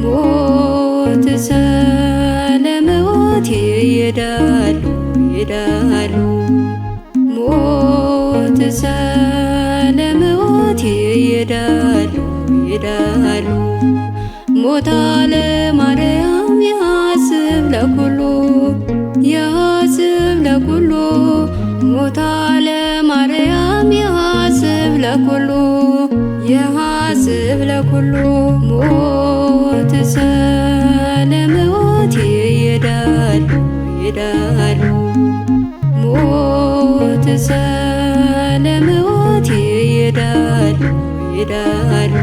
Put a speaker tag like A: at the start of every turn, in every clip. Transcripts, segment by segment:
A: ሞት ሰለሞት ይሄዳሉ ይሄዳሉ ሞት ሰለሞት ይሄዳሉ ይሄዳሉ ሞታ ለማርያም ያስብ ለኩሉ ያስብ ለኩሉ ሞታ ለማርያም ያስብ ለኩሉ ያስብ ለኩሉ ሞት ሰለሞት ይሄዳሉ ይሄዳሉ ሞት ሰለሞት ይሄዳሉ ይሄዳሉ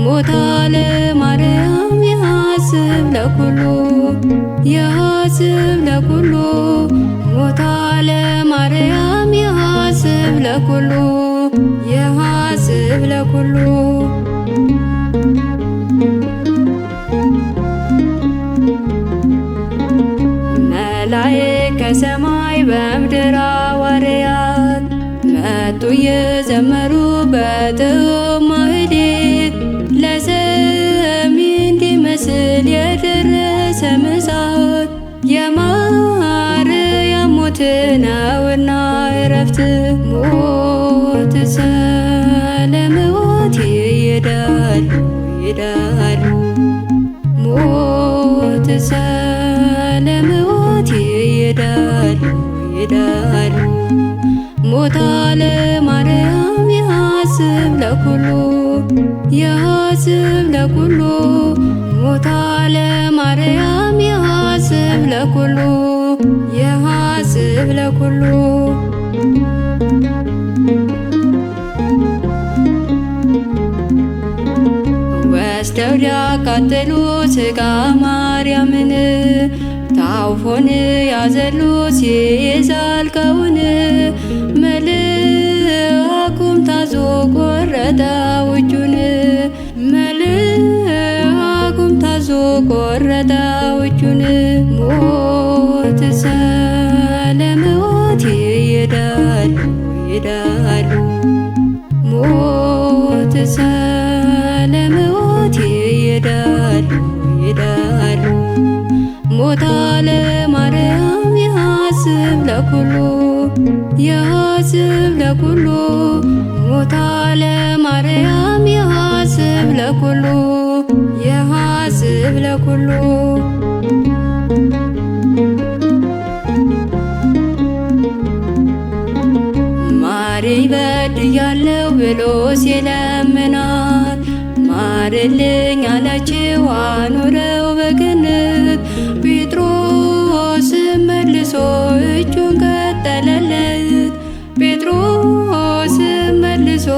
A: ሞታ ለማርያም ያስብ ለኩሉ ያስብ ለኩሉ ሞታ ለማርያም ያስብ ለኩሉ ያስብ ለኩሉ መላእክት ከሰማይ በምድር ሐዋርያት መጡ የዘመሩ በጥዑም ማኅሌት ለሰሚ እንዲመስል የደረሰ ምጽአት የማርያም ሞት ነውና ዕረፍት ሞት ሰለሞት ይሄዳሉ ይሄዳሉ ሞት ሰለሞት ይሄዳሉ ይሄዳሉ ሞታ ለማርያም ያስብ ለኩሉ ያስብ ለኩሉ ሞታ ለማርያም ያስብ ለኩሉ ያስብ ለኩሉ ወስደው ሊያቃጥሉ ሥጋ ማርያምን ታውፎን ያዘሉት ሲዛልቀውን መልአኩም ታዞ ቆረጠው እጁን መልአኩም ታዞ ቆረጠው እጁን ሞት ሰለሞት ይሄዳሉ ይሄዳሉ ሞት ሰለሞት ይሄዳሉ ይሄዳሉ ሞታ ለማርያም ያስብ ለኩሉ ያስብ ለኩሉ ሞታ ለማርያም ያስብ ለኩሉ ያስብ ለኩሉ ማረኝ በድያለሁ ብሎ ሲለምናት ማርልኝ አለችው አኑረው በገነት ጴጥሮስ መልሶ እጁን ቀጠለለት ጴጥሮስ መልሶ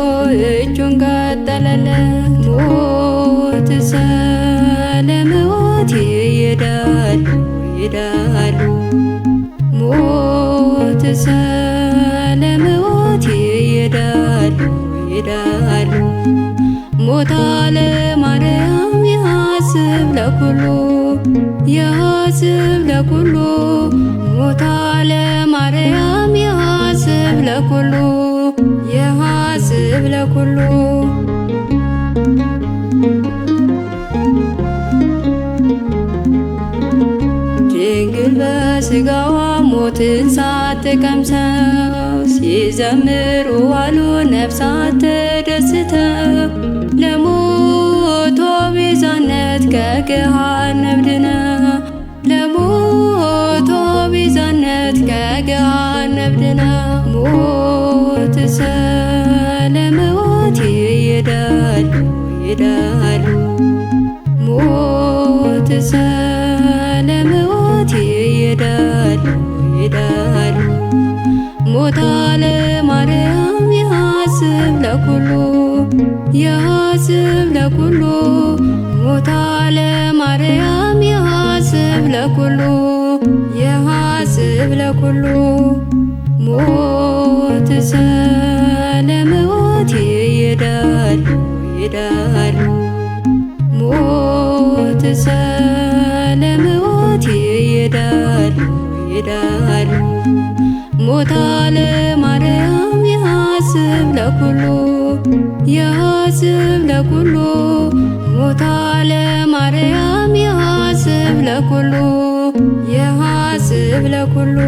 A: እጁን ቀጠለለት ሞት ሰለሞት ይሄዳሉ ይሄዳሉ ሞት ሰለሞት ይሄዳሉ ይሄዳሉ ሞታ ለማርያም ያስብ ለኩሉ ያስብ ለኩሉ ሞታ ለማርያም ያስብ ለኩሉ ያስብ ለኩሉ ድንግል በሥጋዋ ሞትን ሳትቀምሰው ሲዘምሩ ዋሉ ነፍሳት ተደስተው ለሞቷ ቤዛነት ከገሃነም ድነው ለሞቷ ቤዛነት ከገሃነም ድነው ሞት ሰለሞት ይሄዳሉ ይሄዳሉ ሞት ሰለሞት ይሄዳሉ ይሄዳሉ ሞታ ለማርያም ያስብ ለኩሉ ያስብ ለኩሉ ሞታ ለማርያም ያስብ ለኩሉ ያስብ ለኩሉ ሞት ሰለሞት ይሄዳሉ ይሄዳሉ ሞት እናቴ ይሄዳሉ ይሄዳሉ ሞታ ለማርያም ያስብ ለኩሉ ያስብ ለኩሉ ሞታ ለማርያም ያስብ ለኩሉ ያስብ ለኩሉ